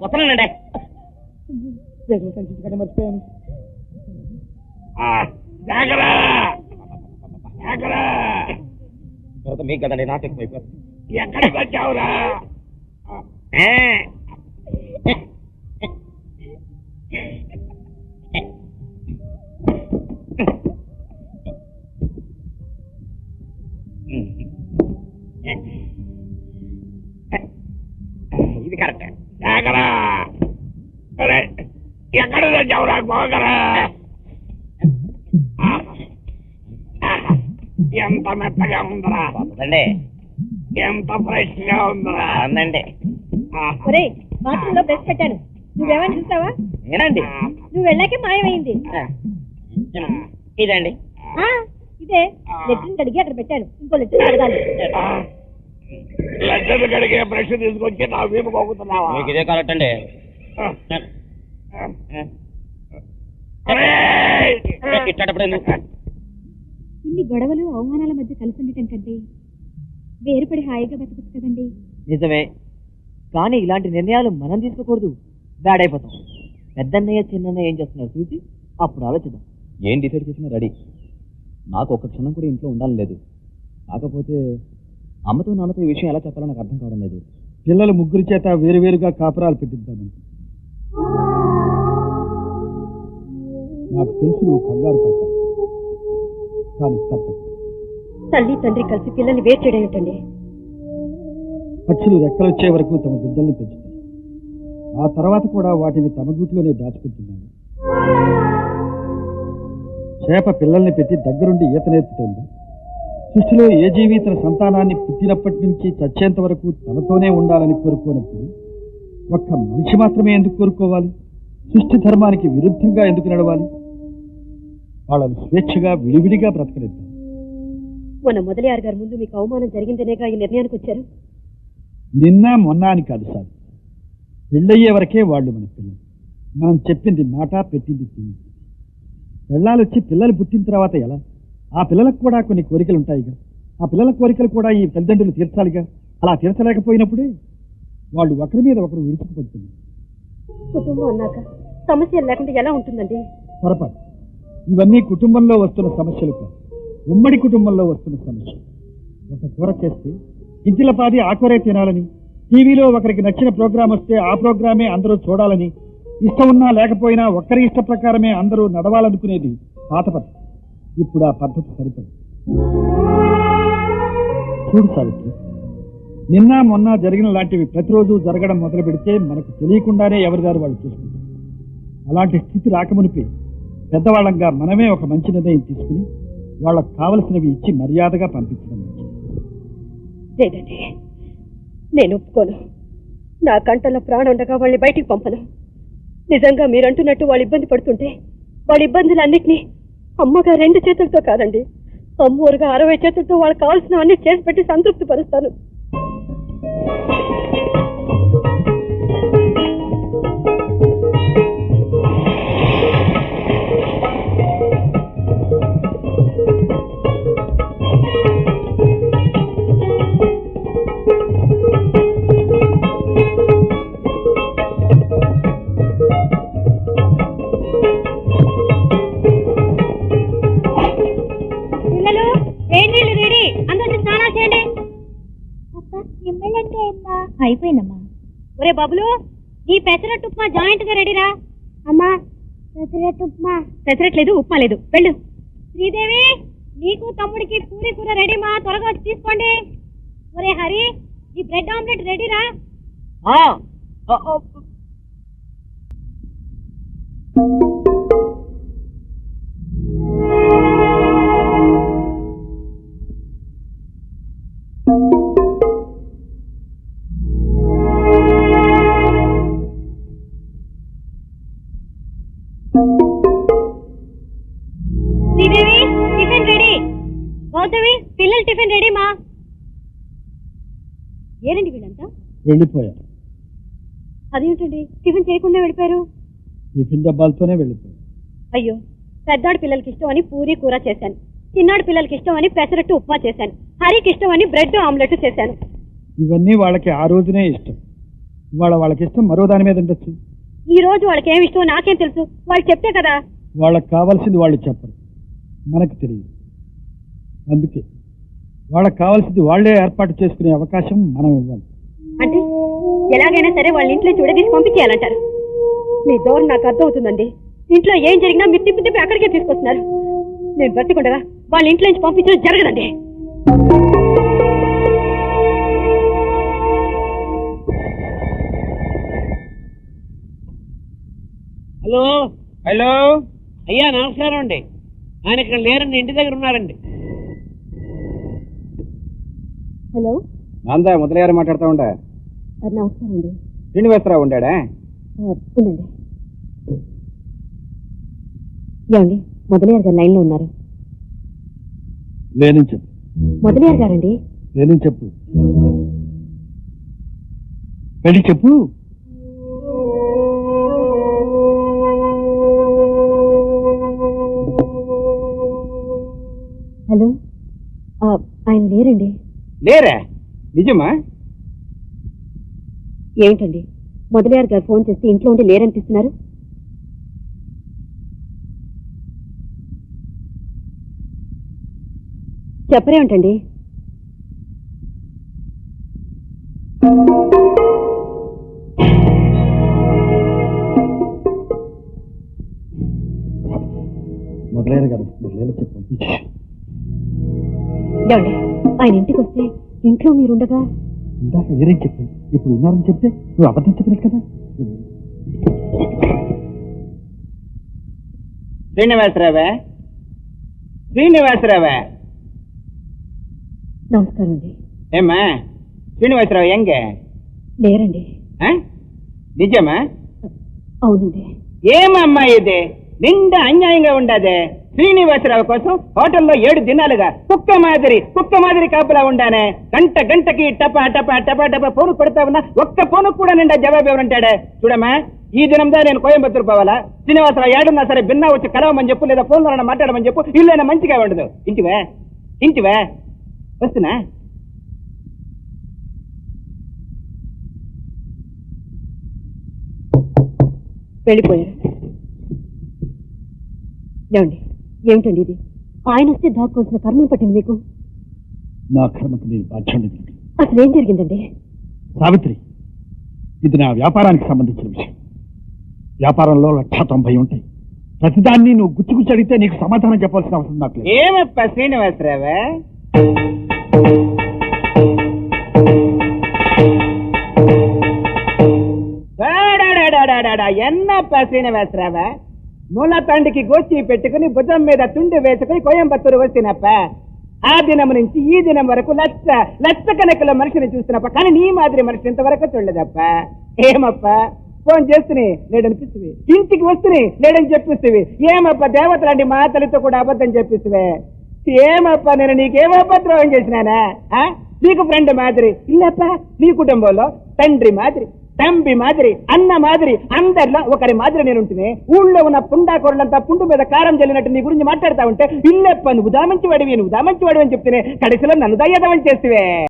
వస్తున్నానండి. మర్చిపోయాను. మీకు కదండి, నాకు ఎక్కువైపోతుంది. ఎక్కడికి వచ్చావురా? ఇది కరెక్ట్. ఎక్కడ తెచ్చావురా గోగరా? ఎంత మెత్తగా ఉందరా, ఎంత ఫ్రెష్ గా ఉందరా. అందండి. బాత్రూంలో బ్రష్ పెట్టాను, నువ్వేమని చూస్తావా? ఏనండి, నువ్వు వెళ్ళాకే మాయమైంది. ఇదండి. ఇదే లెట్రిన్ కడిగి అక్కడ పెట్టాను, ఇంకో లెట్రిన్ కడగాలి. లెటర్ కడిగే బ్రష్ తీసుకొచ్చి నా వీపు పోగుతున్నావా? మీకు ఇదే కరెక్ట్ అండి. ఇన్ని గొడవలు అవమానాల మధ్య కలిసి ఉండటం కంటే వేరుపడి హాయిగా బతకచ్చు కదండి. నిజమే, కానీ ఇలాంటి నిర్ణయాలు మనం తీసుకోకూడదు, బ్యాడ్ అయిపోతాం. పెద్దన్నయ్య చిన్నన్నయ్య ఏం చేస్తున్నారు చూసి అప్పుడు ఆలోచిద్దాం. ఏం డిసైడ్ చేసినా రెడీ. నాకు ఒక్క క్షణం కూడా ఇంట్లో ఉండాలని లేదు. కాకపోతే అమ్మతో నాన్నతో ఈ విషయం ఎలా చెప్పాలో నాకు అర్థం కావడం లేదు. పిల్లలు ముగ్గురు చేత వేరువేరుగా కాపురాలు పెట్టిద్దామని. నాకు తెలుసు నువ్వు కంగారు పడతావు, కానీ తప్పదు. తల్లి తండ్రి కలిసి పిల్లల్ని వేరు చేయడం. పక్షులు రెక్కలొచ్చే వరకు తమ బిడ్డల్ని పెంచుతాయి, ఆ తర్వాత కూడా వాటిని తమ గూట్లోనే దాచుకుంటున్నాను. చేప పిల్లల్ని పెట్టి దగ్గరుండి ఈత నేర్పుతోంది. సృష్టిలో ఏ జీవి తన సంతానాన్ని పుట్టినప్పటి నుంచి చచ్చేంత వరకు తనతోనే ఉండాలని కోరుకోనప్పుడు ఒక్క మనిషి మాత్రమే ఎందుకు కోరుకోవాలి? సృష్టి ధర్మానికి విరుద్ధంగా ఎందుకు నడవాలి? వాళ్ళని స్వేచ్ఛగా విడివిడిగా బ్రతకనిద్దాం. మొన్న మొదలయ్యారు గారి ముందు మీకు అవమానం జరిగిందనేగా ఈ నిర్ణయానికి వచ్చారు. నిన్న మొన్న అని కాదు సార్, పెళ్ళయ్యే వరకే వాళ్ళు మన పిల్లలు. మనం చెప్పింది మాట, పెట్టింది తిండి. పెళ్ళాలొచ్చి పిల్లలు పుట్టిన తర్వాత ఎలా? ఆ పిల్లలకు కూడా కొన్ని కోరికలు ఉంటాయిగా. ఆ పిల్లల కోరికలు కూడా ఈ తల్లిదండ్రులు తీర్చాలిగా. అలా తీర్చలేకపోయినప్పుడే వాళ్ళు ఒకరి మీద ఒకరు విరుచుకుపోతుంది. కుటుంబం అన్నాక సమస్యలు లేకుండా ఎలా ఉంటుందండి? పొరపాటు. ఇవన్నీ కుటుంబంలో వస్తున్న సమస్యలు కాదు, ఉమ్మడి కుటుంబంలో వస్తున్న సమస్యలు. ఒక కూర చేస్తే ఇంటిలపాది ఆ కూరే తినాలని, టీవీలో ఒకరికి నచ్చిన ప్రోగ్రాం వస్తే ఆ ప్రోగ్రామే అందరూ చూడాలని, ఇష్టం ఉన్నా లేకపోయినా ఒక్కరి ఇష్ట ప్రకారమే అందరూ నడవాలనుకునేది పాత పద్ధతి. ఇప్పుడు ఆ పద్ధతి సరిపడు. చూడు సావిత్రి, నిన్న మొన్న జరిగిన లాంటివి ప్రతిరోజు జరగడం మొదలు పెడితే మనకు తెలియకుండానే ఎవరిదారు వాళ్ళు చూసుకుంటారు. అలాంటి స్థితి రాకమునిపే పెద్దవాళ్ళంగా మనమే ఒక మంచి నిర్ణయం తీసుకుని వాళ్ళకు కావలసినవి ఇచ్చి మర్యాదగా పంపించడం మంచిది. లేదండి, నేను ఒప్పుకోను. నా కంటలో ప్రాణం ఉండగా వాళ్ళని బయటికి పంపను. నిజంగా మీరంటున్నట్టు వాళ్ళు ఇబ్బంది పడుతుంటే వాళ్ళ ఇబ్బందులన్నింటినీ అమ్మగా 2 చేతులతో కాదండి, అమ్మూరుగా 60 చేతులతో వాళ్ళకి కావాల్సినవన్నీ చేసి పెట్టి సంతృప్తి పరుస్తాను. అయిపోయిందమ్మా. ఒరే బాబులు, ఈ పెసరట్టు ఉప్మా జాయింట్ గా రెడీరా. అమ్మా పెసరట్టు ఉప్మా. పెసరట్లేదు, ఉప్మా లేదు, వెళ్ళు. శ్రీదేవి, నీకు తమ్ముడికి పూరి కూర రెడీమా, త్వరగా వచ్చి తీసుకోండి. ఒరే హరి, ఈ బ్రెడ్ ఆమ్లెట్ రెడీరా. Sridevi, tiffin ready. గౌతమి, పిల్లల టిఫిన్ రెడీ మా. ఏనండి వీళ్ళంతా వెళ్ళిపోయారు. అదేమిటండి టిఫిన్ చేయకుండా వెళ్ళిపోయారు? టిఫిన్ డబ్బాలతోనే వెళ్ళిపోయారు. అయ్యో, పెద్దాడు పిల్లలకి ఇష్టం అని పూరి కూర చేశాను, చిన్నాడు పిల్లలకి ఇష్టం అని పెసరట్టు ఉప్మా చేశాను, హరికి ఇష్టం అని బ్రెడ్ ఆమ్లెట్ చేశాను. ఇవన్నీ వాళ్ళకి ఆ రోజునే ఇష్టం. ఇవాళ వాళ్ళకి ఇష్టం మరో దాని మీద ఉండొచ్చు. ఈ రోజు వాళ్ళకి ఏమి ఇష్టమో నాకేం తెలుసు, వాళ్ళు చెప్తే కదా. వాళ్ళకి కావాల్సింది వాళ్ళు చెప్పరు, మనకు తెలియదు. అందుకే వాళ్ళకి కావాల్సింది వాళ్లే ఏర్పాటు చేసుకునే అవకాశం మనం ఇవ్వాలి. అంటే ఎలాగైనా సరే వాళ్ళ ఇంట్లో చూడదీసి పంపించేయాలంటారు. మీ ధోరణి నాకు అర్థమవుతుందండి. ఇంట్లో ఏం జరిగినా మీరు తిప్పి తిప్పి అక్కడికే తీసుకొస్తున్నారు. నేను బ్రతికుండగా వాళ్ళ ఇంట్లో నుంచి పంపించడం జరగదండి. హలో హలో, అయ్యా, నమస్కారం అండి. ఆయన ఇక్కడ లేరండి, ఇంటి దగ్గర ఉన్నారండి. హలో, నాందా ముదలయ్యారు మాట్లాడుతూ ఉండా. నమస్కారం అండి. శ్రీనివాసరావు ఉండాడా? ఉండండి. ఏమండి, మొదలయ్యారు గారు లైన్లో ఉన్నారు. లేని చెప్పు. మొదలయ్యారు గారండి. లేని చెప్పు. వెళ్ళి చెప్పు. హలో, ఆయన లేరండి. లేరా? నిజమా? ఏమిటండి, మొదలయ్యారు గారు ఫోన్ చేస్తే ఇంట్లో ఉండి లేరనిపిస్తున్నారు? చెప్పరేమిటండి? మొదలైన గారు లేని చెప్పు. ఏమండి, ఆయన ఇంటికి వస్తే ఇంట్లో మీరుండగా ఇందాక వేరే చెప్పు, ఇప్పుడు ఉన్నారని చెప్తే నువ్వు అబద్ధం చెప్పలేదు కదా. శ్రీనివాసరావే, శ్రీనివాసరావే. నమస్కారం అండి. ఏమ్మా శ్రీనివాసరావు ఎంగే లేరండి. నిజమా? అవునండి. ఏమమ్మా ఇది నిండా అన్యాయంగా ఉండదే. శ్రీనివాసరావు కోసం హోటల్లో 7 దినాలుగా కుక్క మాదిరి కాపులా ఉండానే. గంటకి టపా టపా టపా టపా ఫోను కొడతా ఉన్నా ఒక్క ఫోను కూడా నిండా జవాబు ఎవరంటాడే. చూడమ్మా, ఈ దినందా నేను కోయంబత్తూరు పోవాలా. శ్రీనివాసరావు ఏడున్నా సరే భిన్నా వచ్చి కలవమని చెప్పు, లేదా ఫోన్లో మాట్లాడమని చెప్పు. ఇల్లైనా మంచిగా ఉండదు. ఇంటివే వస్తున్నా. వెళ్ళిపోయారు. ఏమండి, ఏమిటండి ఇది? ఆయన వస్తే దాక్కోవాల్సిన కర్మం పట్టింది మీకు. నా కర్మకు నేను బాధ్యుడిని. అసలు ఏం జరిగిందండి? సావిత్రి, ఇది నా వ్యాపారానికి సంబంధించిన విషయం. వ్యాపారంలో 190 ఉంటాయి. ప్రతిదాన్ని నువ్వు గుచ్చి అడిగితే నీకు సమాధానం చెప్పాల్సిన అవసరం నాకు లేదు. ఏమప్ప శ్రీనివాసరావే? ఎన్నప్ప శ్రీనివాసరావే? మూల తండ్రికి గోచి పెట్టుకుని భుజం మీద తుండి వేసుకుని కోయంబత్తూరు వచ్చినప్ప. ఆ దినం నుంచి ఈ దినం వరకు లక్ష కనకల మనిషిని చూసినప్ప, కానీ నీ మాదిరి మనిషి ఇంతవరకు చూడలేదప్ప. ఏమప్ప, ఫోన్ చేస్తుని లేడనిపిస్తుంది, ఇంటికి వస్తుని లేడని చెప్పిస్తువి. ఏమప్ప, దేవతలాంటి మా తల్లితో కూడా అబద్ధం చెప్పిస్తువే. ఏమప్ప, నేను నీకేమప్ప ద్రోహం చేసినానా? నీకు ఫ్రెండ్ మాదిరి ఇల్లప్ప, నీ కుటుంబంలో తండ్రి మాదిరి, తంబి మాదిరి, అన్న మాదిరి, అందరిలో ఒకరి మాదిరి నేను ఉంటుంది. ఊళ్ళో ఉన్న పుండాకోరులంతా పుండు మీద కారం జల్లినట్టు నీ గురించి మాట్లాడుతా ఉంటే ఇల్లెప్ప నువ్వు దామంచి వాడివి అని చెప్తేనే కడిసిలో నన్ను దయ్యదమని చేస్తువే.